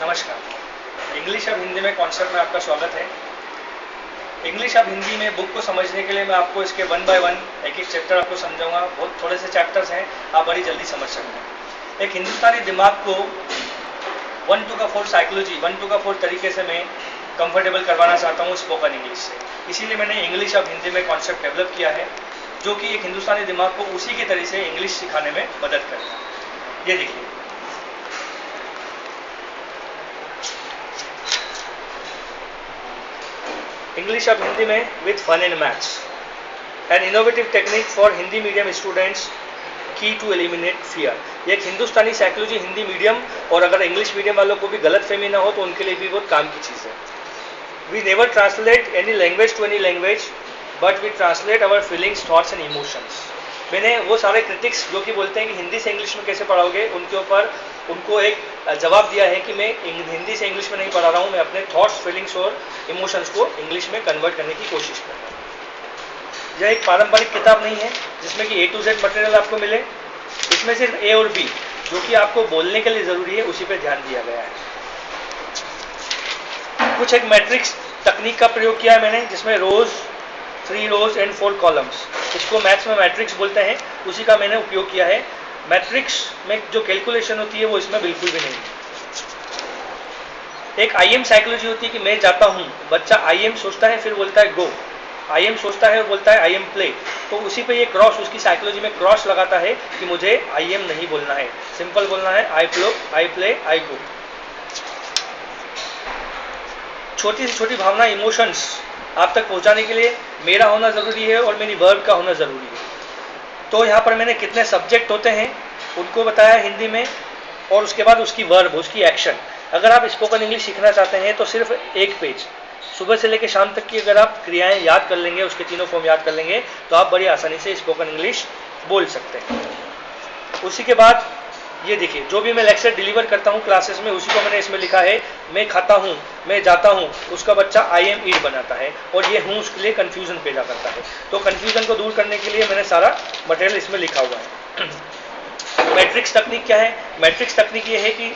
नमस्कार। इंग्लिश अब हिंदी में कॉन्सेप्ट में आपका स्वागत है। इंग्लिश अब हिंदी में बुक को समझने के लिए मैं आपको इसके वन बाय वन एक एक चैप्टर आपको समझाऊंगा। बहुत थोड़े से चैप्टर्स हैं, आप बड़ी जल्दी समझ सकते हैं। एक हिंदुस्तानी दिमाग को 1 to 4 साइकोलॉजी 1 to 4 तरीके से मैं कंफर्टेबल करवाना चाहता हूँ स्पोकन इंग्लिश से। इसीलिए मैंने इंग्लिश अब हिंदी में कॉन्सेप्ट डेवलप किया है, जो कि एक हिंदुस्तानी दिमाग को उसी के तरीके से इंग्लिश सिखाने में मदद करेगा। ये देखिए, इंग्लिश अब हिंदी में with fun and maths, an innovative technique for Hindi medium students, key to eliminate fear. एक हिंदुस्तानी साइकोलॉजी हिंदी मीडियम और अगर इंग्लिश मीडियम वालों को भी गलत फहमी ना हो तो उनके लिए भी बहुत काम की चीज़ है। We never translate any language to any language, but we translate our feelings, thoughts and emotions. मैंने वो सारे क्रिटिक्स जो कि बोलते हैं कि हिंदी से इंग्लिश में कैसे पढ़ाओगे, उनके ऊपर उनको एक जवाब दिया है कि मैं हिंदी से इंग्लिश में नहीं पढ़ा रहा हूँ, मैं अपने थॉट्स, फीलिंग्स और इमोशंस को इंग्लिश में कन्वर्ट करने की कोशिश कर रहा हूँ। यह एक पारंपरिक किताब नहीं है जिसमें कि A to Z मटेरियल आपको मिले। इसमें सिर्फ A और B जो कि आपको बोलने के लिए ज़रूरी है उसी पर ध्यान दिया गया है। कुछ एक मैट्रिक्स तकनीक का प्रयोग किया है मैंने, जिसमें रोज, 3 रोज एंड 4 कॉलम्स, इसको मैथ्स में मैट्रिक्स बोलते हैं, उसी का मैंने उपयोग किया है। मैट्रिक्स में जो कैलकुलेशन होती है वो इसमें बिल्कुल भी नहीं है। एक IM साइकोलॉजी होती है कि मैं जाता हूँ, बच्चा IM सोचता है फिर बोलता है गो, IM सोचता है और बोलता है IM प्ले, तो उसी पे ये क्रॉस, उसकी साइकोलॉजी में क्रॉस लगाता है कि मुझे IM नहीं बोलना है, सिंपल बोलना है आई प्ले आई गो। छोटी से छोटी भावना, इमोशंस आप तक पहुंचाने के लिए मेरा होना ज़रूरी है और मेरी वर्ब का होना ज़रूरी है। तो यहाँ पर मैंने कितने सब्जेक्ट होते हैं उनको बताया हिंदी में, और उसके बाद उसकी वर्ब, उसकी एक्शन। अगर आप स्पोकन इंग्लिश सीखना चाहते हैं तो सिर्फ एक पेज सुबह से लेकर शाम तक की अगर आप क्रियाएं याद कर लेंगे, उसके तीनों फॉर्म याद कर लेंगे, तो आप बड़ी आसानी से स्पोकन इंग्लिश बोल सकते हैं। उसी के बाद ये देखिए, जो भी मैं लेक्चर डिलीवर करता हूँ क्लासेस में, उसी को मैंने इसमें लिखा है। मैं खाता हूँ, मैं जाता हूँ, उसका बच्चा I am eat बनाता है, और ये हूँ उसके लिए कन्फ्यूजन पैदा करता है। तो कन्फ्यूजन को दूर करने के लिए मैंने सारा मटेरियल इसमें लिखा हुआ है। मैट्रिक्स तकनीक क्या है? मैट्रिक्स तकनीक ये है कि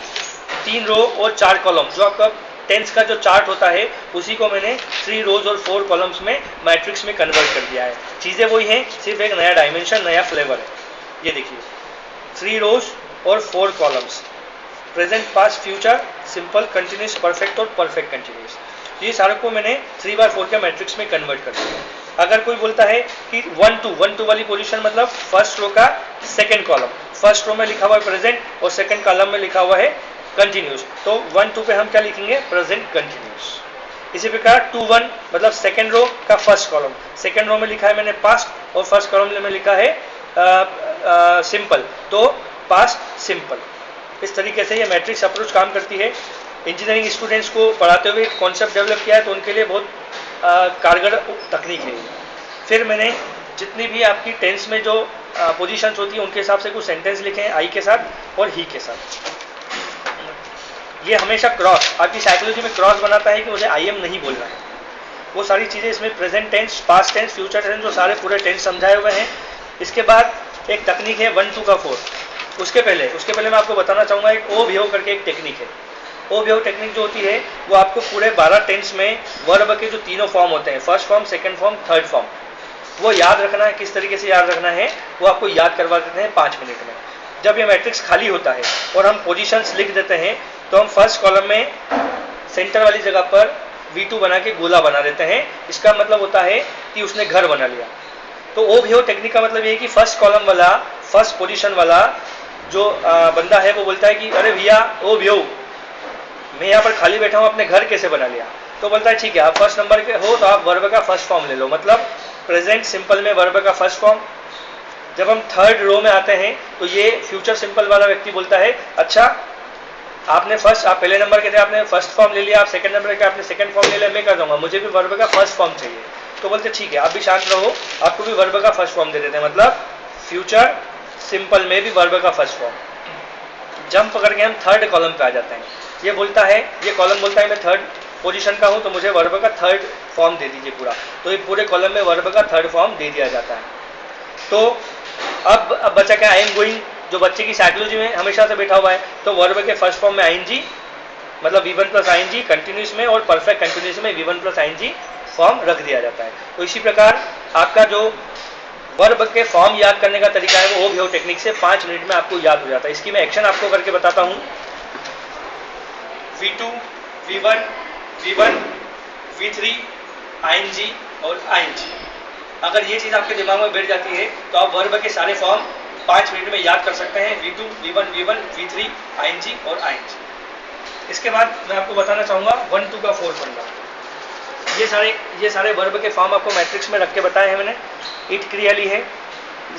3 रो और 4 कॉलम, जो आपका टेंस का जो चार्ट होता है, उसी को मैंने 3 रोज और 4 कॉलम्स में मैट्रिक्स में कन्वर्ट कर दिया है। चीज़ें वही हैं, सिर्फ एक नया डायमेंशन, नया फ्लेवर है। ये देखिए, 3 रोज और 4 columns, present, past, future, simple, continuous, perfect और परफेक्ट कंटिन्यूस। ये सारे को मैंने 3x4 के मैट्रिक्स में कन्वर्ट कर दिया। अगर कोई बोलता है कि 1 to वाली पोजीशन मतलब फर्स्ट रो का सेकंड कॉलम, फर्स्ट रो में लिखा हुआ है प्रेजेंट और सेकंड कॉलम में लिखा हुआ है कंटिन्यूस, तो 1 2 पे हम क्या लिखेंगे? Present continuous. इसी प्रकार 2 1 मतलब सेकंड रो का फर्स्ट कॉलम, सेकंड रो में लिखा है मैंने पास्ट और फर्स्ट कॉलम में लिखा है सिंपल, तो पास्ट सिंपल। इस तरीके से ये मैट्रिक्स अप्रोच काम करती है। इंजीनियरिंग स्टूडेंट्स को पढ़ाते हुए कॉन्सेप्ट डेवलप किया है, तो उनके लिए बहुत कारगर तकनीक है। फिर मैंने जितनी भी आपकी टेंस में जो पोजीशंस होती है उनके हिसाब से कुछ सेंटेंस लिखे हैं, आई के साथ और ही के साथ। ये हमेशा क्रॉस, आपकी साइकोलॉजी में क्रॉस बनाता है कि मुझे IM नहीं बोलना है। वो सारी चीज़ें इसमें present tense, past tense, future tense, जो सारे पूरे टेंस समझाए हुए हैं। इसके बाद एक तकनीक है 1 to 4। उसके पहले मैं आपको बताना चाहूँगा, एक ओ बिहेव करके एक टेक्निक है। ओ बिहेव टेक्निक जो होती है वो आपको पूरे 12 टेंस में वर्ब के जो तीनों फॉर्म होते हैं, first form, second form, third form, वो याद रखना है। किस तरीके से याद रखना है वो आपको याद करवा देते हैं 5 मिनट में। जब ये मैट्रिक्स खाली होता है और हम पोजीशंस लिख देते हैं, तो हम फर्स्ट कॉलम में सेंटर वाली जगह पर V2 बना के गोला बना देते हैं। इसका मतलब होता है कि उसने घर बना लिया। तो ओ बिहेव टेक्निक का मतलब ये है कि फर्स्ट कॉलम वाला, फर्स्ट पोजीशन वाला जो बंदा है वो बोलता है कि अरे भैया ओ बिहेव, मैं यहाँ पर खाली बैठा हूँ, अपने घर कैसे बना लिया? तो बोलता है ठीक है, आप फर्स्ट नंबर के हो तो आप वर्ब का फर्स्ट फॉर्म ले लो, मतलब प्रेजेंट सिंपल में वर्ब का फर्स्ट फॉर्म। जब हम थर्ड रो में आते हैं तो ये फ्यूचर सिंपल वाला व्यक्ति बोलता है अच्छा आप पहले नंबर के थे, आपने फर्स्ट फॉर्म ले लिया, आप सेकंड नंबर के आपने सेकंड फॉर्म ले लिया, मैं कर दूंगा, मुझे भी वर्ब का फर्स्ट फॉर्म चाहिए। तो बोलते ठीक है, आप भी शांत रहो, आपको भी वर्ब का फर्स्ट फॉर्म दे देते हैं, मतलब फ्यूचर सिंपल में भी वर्ब का फर्स्ट फॉर्म। जंप करके हम थर्ड कॉलम पे आ जाते हैं। ये कॉलम बोलता है मैं थर्ड पोजीशन का हूँ, तो मुझे वर्ब का थर्ड फॉर्म दे दीजिए पूरा। तो ये पूरे कॉलम में वर्ब का थर्ड फॉर्म दे दिया जाता है। तो अब बचा क्या? आई एम गोइंग, जो बच्चे की साइकोलॉजी में हमेशा से बैठा हुआ है, तो वर्ब के फर्स्ट फॉर्म में ING, मतलब V1 प्लस ING कंटिन्यूस में और परफेक्ट कंटिन्यूस में V1 प्लस ING फॉर्म रख दिया जाता है। तो इसी प्रकार आपका जो वर्ब के फॉर्म याद करने का तरीका है वो OVO टेक्निक से 5 मिनट में आपको याद हो जाता है। इसकी मैं एक्शन आपको करके बताता हूँ। V2, V1, V1, V3, ING और ING। अगर ये चीज़ आपके दिमाग में बैठ जाती है तो आप वर्ब के सारे फॉर्म 5 मिनट में याद कर सकते हैं। V2, V1, V1, V3, ING और ING। इसके बाद मैं आपको बताना चाहूँगा 1 to का 4 फंडा। ये सारे वर्ब के फॉर्म आपको मैट्रिक्स में रख के बताए हैं मैंने। ईट क्रिया ली है,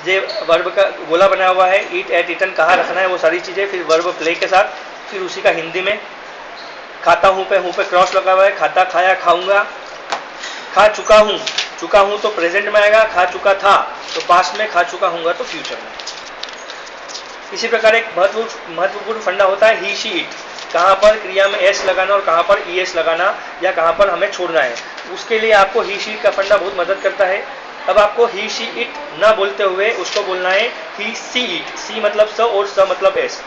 ये वर्ब का गोला बना हुआ है, ईट एट ईटन कहाँ रखना है वो सारी चीज़ें, फिर वर्ब प्ले के साथ, फिर उसी का हिंदी में खाता हूँ पे क्रॉस लगा हुआ है, खाता खाया खाऊंगा, खा चुका हूँ तो प्रेजेंट में आएगा, खा चुका था तो पास्ट में, खा चुका हूँगा तो फ्यूचर में। इसी प्रकार एक महत्वपूर्ण फंडा होता है ही शी इट, कहाँ पर क्रिया में एस लगाना और कहाँ पर ईएस लगाना या कहाँ पर हमें छोड़ना है, उसके लिए आपको ही शी इट का फंडा बहुत मदद करता है। अब आपको ही शी इट ना बोलते हुए उसको बोलना है ही सी इट। सी मतलब स और स मतलब एस।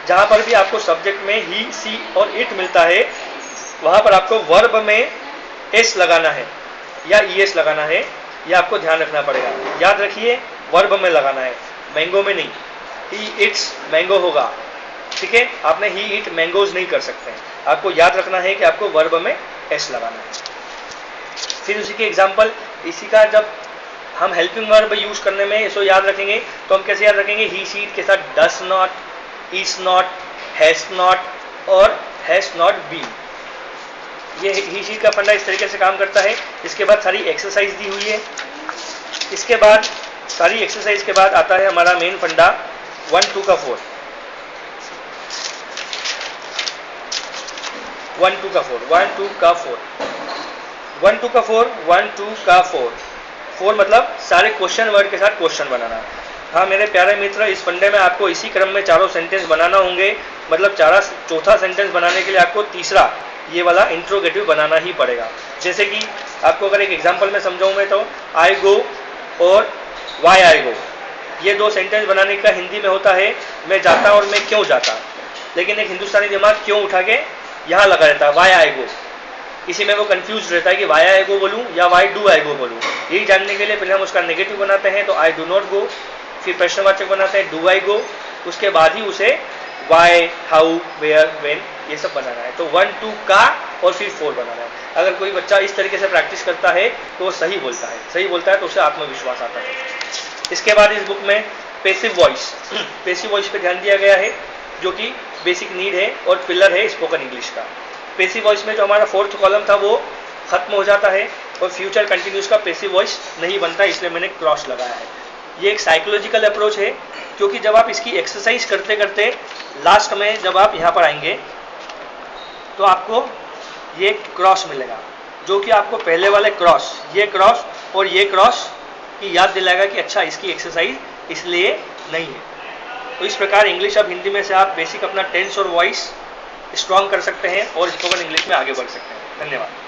जहाँ पर भी आपको सब्जेक्ट में ही सी और इट मिलता है वहाँ पर आपको वर्ब में एस लगाना है या ईएस लगाना है, यह आपको ध्यान रखना पड़ेगा। याद रखिए वर्ब में लगाना है, मैंगो में नहीं। ही इट्स मैंगो होगा, ठीक है, आपने ही इट मैंगोज नहीं कर सकते हैं। आपको याद रखना है कि आपको वर्ब में एस लगाना है। फिर उसी के एग्जाम्पल, इसी का जब हम हेल्पिंग वर्ब यूज करने में इसको याद रखेंगे तो हम कैसे याद रखेंगे, ही शी इट के साथ does not, is not, has not और हैज नॉट बीन। ये ही शी इट का फंडा इस तरीके से काम करता है। इसके बाद सारी एक्सरसाइज दी हुई है। इसके बाद सारी एक्सरसाइज के बाद आता है हमारा मेन फंडा 1 to का 4। 1 to का 4, 1 to का 4, 1 to का 4, 1 to का 4। 4 मतलब सारे क्वेश्चन वर्ड के साथ क्वेश्चन बनाना। हाँ मेरे प्यारे मित्र, इस फंडे में आपको इसी क्रम में चारों सेंटेंस बनाना होंगे। मतलब चौथा सेंटेंस बनाने के लिए आपको तीसरा ये वाला इंट्रोगेटिव बनाना ही पड़ेगा। जैसे कि आपको अगर एक एग्जांपल में समझाऊं मैं तो आई गो और वाई आई गो, ये दो सेंटेंस बनाने का हिंदी में होता है मैं जाता और मैं क्यों जाता। लेकिन एक हिंदुस्तानी दिमाग क्यों उठा के यहाँ लगा रहता है वाई आई गो। इसी में वो कंफ्यूज रहता है कि वाई आई गो बोलूँ या वाई डू आई गो बोलूँ। यही जानने के लिए पहले हम उसका नेगेटिव बनाते हैं तो आई डू नॉट गो, फिर प्रश्नवाचक बनाते हैं डू आई गो, उसके बाद ही उसे वाई, हाउ, वेयर, व्हेन ये सब बनाना है। तो 1 to का और फिर 4 बनाना है। अगर कोई बच्चा इस तरीके से प्रैक्टिस करता है तो वो सही बोलता है तो उसे आत्मविश्वास आता है। इसके बाद इस बुक में पैसिव वॉइस पे ध्यान दिया गया है जो कि बेसिक नीड है और पिलर है स्पोकन इंग्लिश का। पैसिव वॉइस में जो हमारा 4th कॉलम था वो खत्म हो जाता है और फ्यूचर कंटिन्यूस का पैसिव वॉइस नहीं बनता, इसलिए मैंने क्रॉस लगाया है। ये एक साइकोलॉजिकल अप्रोच है क्योंकि जब आप इसकी एक्सरसाइज करते करते लास्ट में जब आप यहाँ पर आएंगे तो आपको ये क्रॉस मिलेगा जो कि आपको पहले वाले क्रॉस, ये क्रॉस और ये क्रॉस की याद दिलाएगा कि अच्छा इसकी एक्सरसाइज इसलिए नहीं है। तो इस प्रकार इंग्लिश अब हिंदी में से आप बेसिक अपना टेंस और वॉइस स्ट्रॉन्ग कर सकते हैं और स्पोकन इंग्लिश में आगे बढ़ सकते हैं। धन्यवाद।